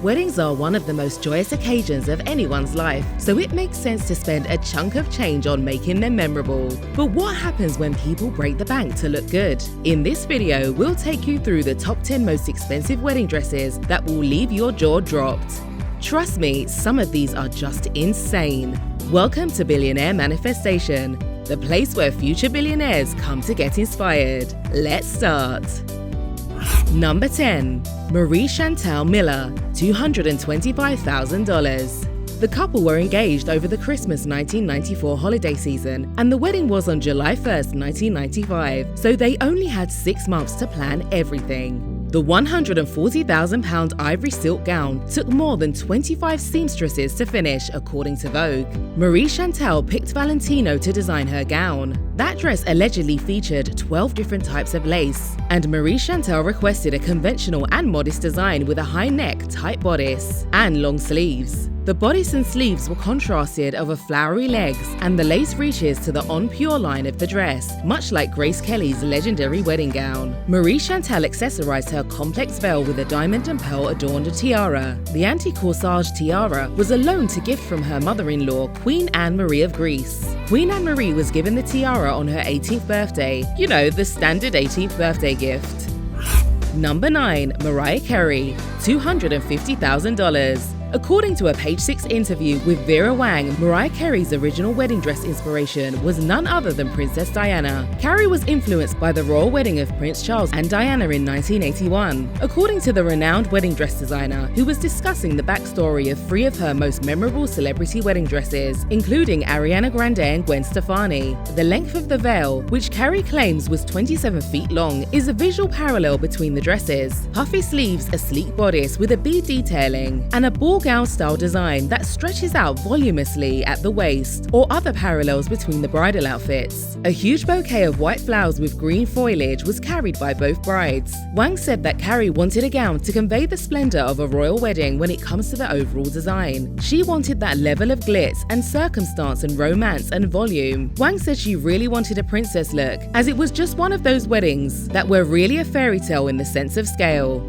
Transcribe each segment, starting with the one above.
Weddings are one of the most joyous occasions of anyone's life, so it makes sense to spend a chunk of change on making them memorable. But what happens when people break the bank to look good? In this video, we'll take you through the top 10 most expensive wedding dresses that will leave your jaw dropped. Trust me, some of these are just insane. Welcome to Billionaire Manifestation, the place where future billionaires come to get inspired. Let's start. Number 10. Marie Chantal Miller, $225,000. The couple were engaged over the Christmas 1994 holiday season, and the wedding was on July 1st, 1995, so they only had 6 months to plan everything. The £140,000 ivory silk gown took more than 25 seamstresses to finish, according to Vogue. Marie Chantal picked Valentino to design her gown. That dress allegedly featured 12 different types of lace, and Marie Chantal requested a conventional and modest design with a high neck, tight bodice, and long sleeves. The bodice and sleeves were contrasted over flowery legs, and the lace reaches to the on pure line of the dress, much like Grace Kelly's legendary wedding gown. Marie Chantal accessorized her complex veil with a diamond and pearl adorned tiara. The anti-corsage tiara was a loan to gift from her mother-in-law, Queen Anne Marie of Greece. Queen Anne Marie was given the tiara on her 18th birthday, you know, the standard 18th birthday gift. Number 9. Mariah Carey, $250,000. According to a Page 6 interview with Vera Wang, Mariah Carey's original wedding dress inspiration was none other than Princess Diana. Carey was influenced by the royal wedding of Prince Charles and Diana in 1981. According to the renowned wedding dress designer, who was discussing the backstory of 3 of her most memorable celebrity wedding dresses, including Ariana Grande and Gwen Stefani, the length of the veil, which Carey claims was 27 feet long, is a visual parallel between the dresses. Puffy sleeves, a sleek bodice with a bead detailing, and a ball gown style design that stretches out voluminously at the waist, or other parallels between the bridal outfits. A huge bouquet of white flowers with green foliage was carried by both brides. Wang said that Carey wanted a gown to convey the splendor of a royal wedding when it comes to the overall design. She wanted that level of glitz and circumstance and romance and volume. Wang said she really wanted a princess look, as it was just one of those weddings that were really a fairy tale in the sense of scale.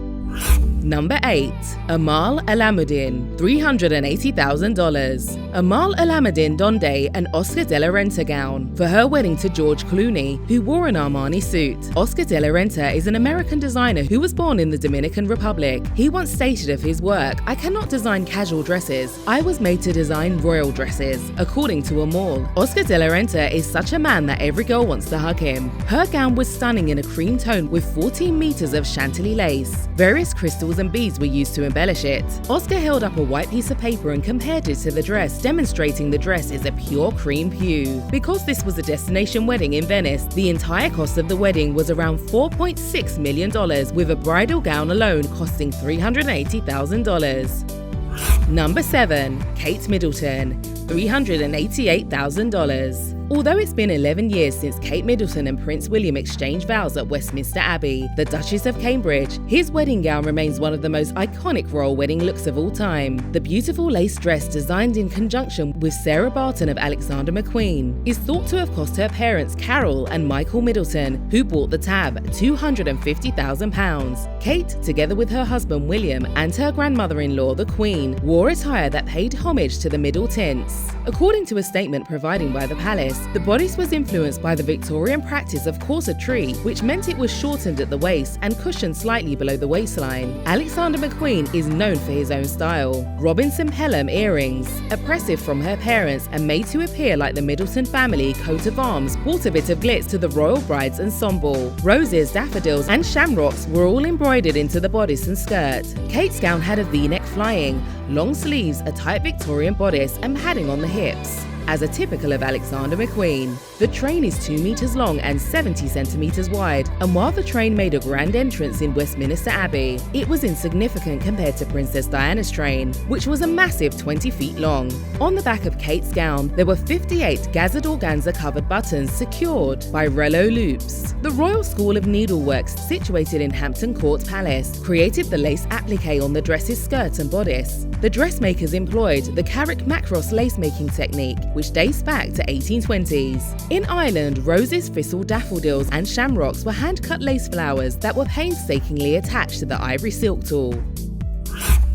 Number 8. Amal Alamuddin, $380,000. Amal Alamuddin donned an Oscar de la Renta gown for her wedding to George Clooney, who wore an Armani suit. Oscar de la Renta is an American designer who was born in the Dominican Republic. He once stated of his work, "I cannot design casual dresses. I was made to design royal dresses," according to Amal. Oscar de la Renta is such a man that every girl wants to hug him. Her gown was stunning in a cream tone with 14 meters of chantilly lace. Various crystals and beads were used to embellish it. Oscar held up a white piece of paper and compared it to the dress, demonstrating the dress is a pure cream hue. Because this was a destination wedding in Venice, the entire cost of the wedding was around $4.6 million, with a bridal gown alone costing $380,000. Number 7. Kate Middleton, $388,000. Although it's been 11 years since Kate Middleton and Prince William exchanged vows at Westminster Abbey, the Duchess of Cambridge, his wedding gown remains one of the most iconic royal wedding looks of all time. The beautiful lace dress, designed in conjunction with Sarah Barton of Alexander McQueen, is thought to have cost her parents Carol and Michael Middleton, who bought the tab, £250,000. Kate, together with her husband William and her grandmother-in-law, the Queen, wore attire that paid homage to the Middletons. According to a statement provided by the palace, the bodice was influenced by the Victorian practice of corsetry, which meant it was shortened at the waist and cushioned slightly below the waistline. Alexander McQueen is known for his own style. Robinson Pelham earrings, oppressive from her parents and made to appear like the Middleton family coat of arms, brought a bit of glitz to the royal bride's ensemble. Roses, daffodils, and shamrocks were all embroidered into the bodice and skirt. Kate's gown had a V-neck flying, long sleeves, a tight Victorian bodice, and padding on the hips, as a typical of Alexander McQueen. The train is 2 meters long and 70 centimeters wide, and while the train made a grand entrance in Westminster Abbey, it was insignificant compared to Princess Diana's train, which was a massive 20 feet long. On the back of Kate's gown, there were 58 gathered organza covered buttons secured by Rello loops. The Royal School of Needleworks, situated in Hampton Court Palace, created the lace applique on the dress's skirt and bodice. The dressmakers employed the Carrick Macross lace-making technique, which dates back to 1820s. In Ireland, roses, thistle, daffodils, and shamrocks were hand-cut lace flowers that were painstakingly attached to the ivory silk tool.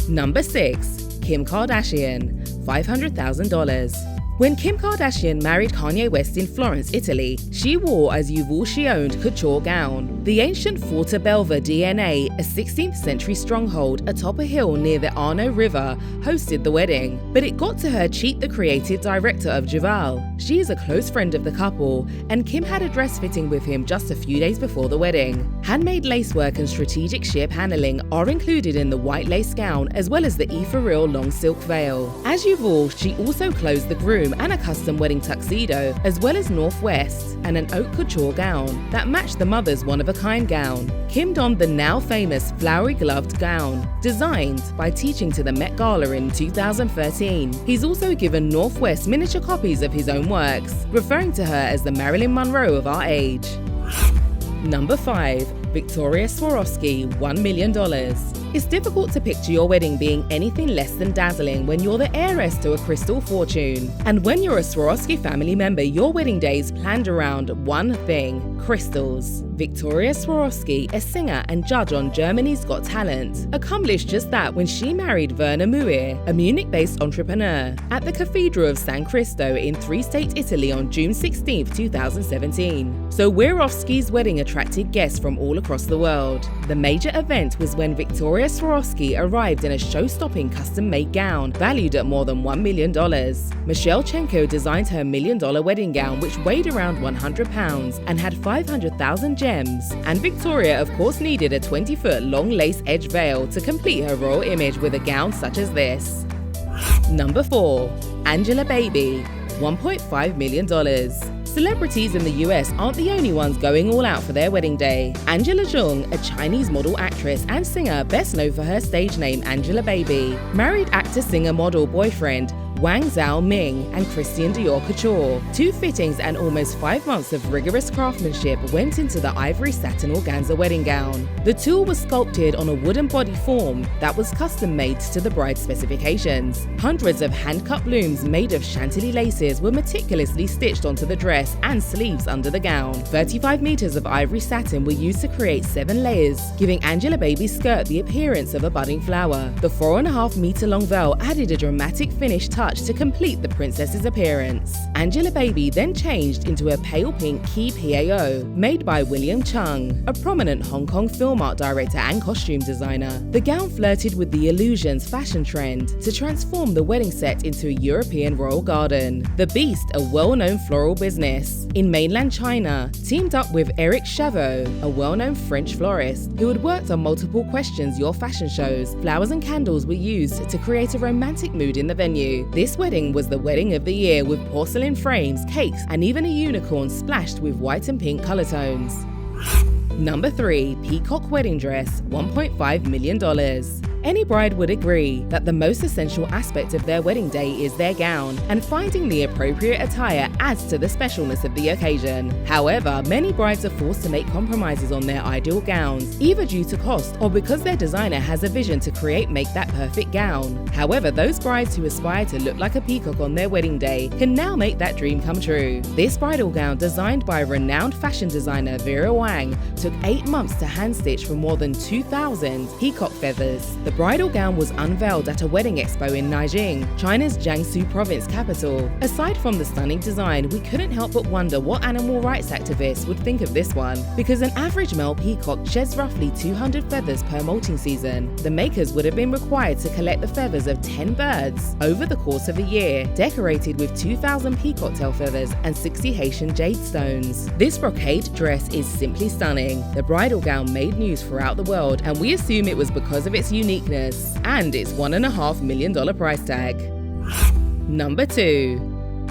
Number 6. Kim Kardashian, $500,000. When Kim Kardashian married Kanye West in Florence, Italy, she wore a Yuval-she-owned couture gown. The ancient Forte Belvedere, a 16th century stronghold atop a hill near the Arno River, hosted the wedding. But it got to her cheat the creative director of Yuval. She is a close friend of the couple, and Kim had a dress fitting with him just a few days before the wedding. Handmade lacework and strategic ship handling are included in the white lace gown, as well as the ethereal long silk veil. As Yuval, she also clothed the groom and a custom wedding tuxedo, as well as Northwest and an haute couture gown that matched the mother's one-of-a-kind gown. Kim donned the now famous flowery gloved gown, designed by teaching to the Met Gala in 2013. He's also given Northwest miniature copies of his own works, referring to her as the Marilyn Monroe of our age. Number 5. Victoria Swarovski, $1 million. It's difficult to picture your wedding being anything less than dazzling when you're the heiress to a crystal fortune. And when you're a Swarovski family member, your wedding day is planned around one thing: crystals. Victoria Swarovski, a singer and judge on Germany's Got Talent, accomplished just that when she married Werner Muir, a Munich-based entrepreneur, at the Cathedral of San Cristo in Three-State, Italy on June 16, 2017. So Swarovski's wedding attracted guests from all across the world. The major event was when Victoria Swarovski arrived in a show-stopping custom-made gown valued at more than $1 million. Michelle Chenko designed her $1 million wedding gown, which weighed around 100 pounds and had 500,000 gems. And Victoria, of course, needed a 20-foot long lace-edge veil to complete her royal image with a gown such as this. Number 4. Angela Baby, $1.5 million. Celebrities in the US aren't the only ones going all out for their wedding day. Angela Jung, a Chinese model, actress, and singer best known for her stage name Angela Baby, married actor-singer-model boyfriend Wang Xiaoming and Christian Dior Couture. 2 fittings and almost 5 months of rigorous craftsmanship went into the ivory satin organza wedding gown. The tulle was sculpted on a wooden body form that was custom-made to the bride's specifications. Hundreds of hand-cut blooms made of Chantilly laces were meticulously stitched onto the dress and sleeves under the gown. 35 meters of ivory satin were used to create 7 layers, giving Angela Baby's skirt the appearance of a budding flower. The 4.5-meter-long veil added a dramatic finish touch to complete the princess's appearance. Angela Baby then changed into a pale pink key PAO made by William Chung, a prominent Hong Kong film art director and costume designer. The gown flirted with the illusions fashion trend to transform the wedding set into a European royal garden. The Beast, a well-known floral business in mainland China, teamed up with Eric Chavot, a well-known French florist who had worked on multiple Questions Your fashion shows. Flowers and candles were used to create a romantic mood in the venue. This wedding was the wedding of the year, with porcelain frames, cakes, and even a unicorn splashed with white and pink color tones. Number 3. Peacock wedding dress, $1.5 million. Any bride would agree that the most essential aspect of their wedding day is their gown, and finding the appropriate attire adds to the specialness of the occasion. However, many brides are forced to make compromises on their ideal gowns, either due to cost or because their designer has a vision to make that perfect gown. However, those brides who aspire to look like a peacock on their wedding day can now make that dream come true. This bridal gown, designed by renowned fashion designer Vera Wang, took 8 months to hand stitch for more than 2,000 peacock feathers. The bridal gown was unveiled at a wedding expo in Nanjing, China's Jiangsu province capital. Aside from the stunning design, we couldn't help but wonder what animal rights activists would think of this one, because an average male peacock sheds roughly 200 feathers per molting season. The makers would have been required to collect the feathers of 10 birds over the course of a year, decorated with 2,000 peacock tail feathers and 60 Haitian jade stones. This brocade dress is simply stunning. The bridal gown made news throughout the world, and we assume it was because of its uniqueness and its $1.5 million price tag. Number 2.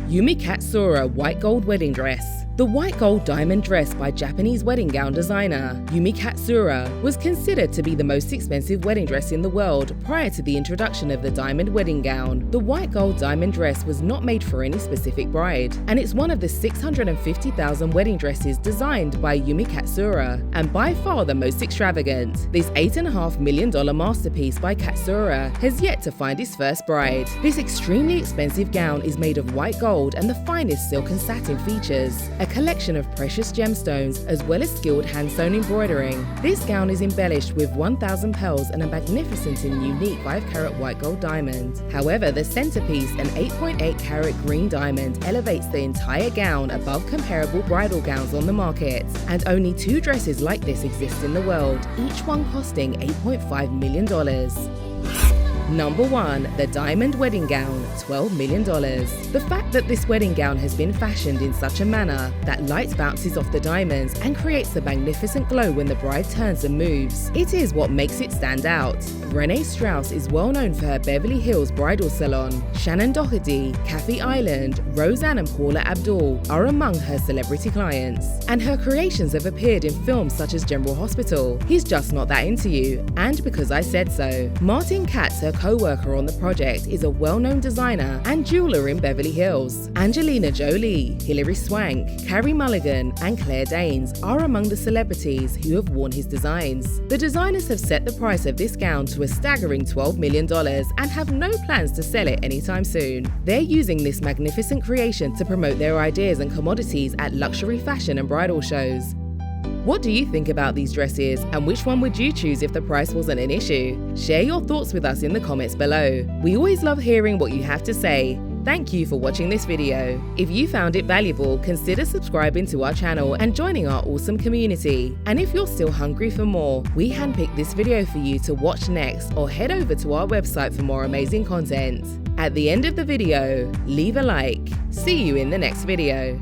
Yumi Katsura white gold wedding dress. The white gold diamond dress by Japanese wedding gown designer Yumi Katsura was considered to be the most expensive wedding dress in the world prior to the introduction of the diamond wedding gown. The white gold diamond dress was not made for any specific bride, and it's one of the 650,000 wedding dresses designed by Yumi Katsura, and by far the most extravagant. This $8.5 million masterpiece by Katsura has yet to find its first bride. This extremely expensive gown is made of white gold and the finest silk and satin features a collection of precious gemstones as well as skilled hand-sewn embroidering. This gown is embellished with 1,000 pearls and a magnificent and unique 5-carat white gold diamond. However, the centerpiece, an 8.8-carat green diamond, elevates the entire gown above comparable bridal gowns on the market, and only 2 dresses like this exist in the world, each one costing $8.5 million. Number 1. The Diamond Wedding Gown, $12 million. The fact that this wedding gown has been fashioned in such a manner that light bounces off the diamonds and creates a magnificent glow when the bride turns and moves, it is what makes it stand out. Renee Strauss is well known for her Beverly Hills bridal salon. Shannon Doherty, Kathy Ireland, Roseanne and Paula Abdul are among her celebrity clients. And her creations have appeared in films such as General Hospital, He's Just Not That Into You, and Because I Said So. Martin Katz, her co-worker on the project, is a well-known designer and jeweler in Beverly Hills. Angelina Jolie, Hilary Swank, Carey Mulligan, and Claire Danes are among the celebrities who have worn his designs. The designers have set the price of this gown to a staggering $12 million and have no plans to sell it anytime soon. They're using this magnificent creation to promote their ideas and commodities at luxury fashion and bridal shows. What do you think about these dresses, and which one would you choose if the price wasn't an issue? Share your thoughts with us in the comments below. We always love hearing what you have to say. Thank you for watching this video. If you found it valuable, consider subscribing to our channel and joining our awesome community. And if you're still hungry for more, we handpicked this video for you to watch next, or head over to our website for more amazing content. At the end of the video, leave a like. See you in the next video.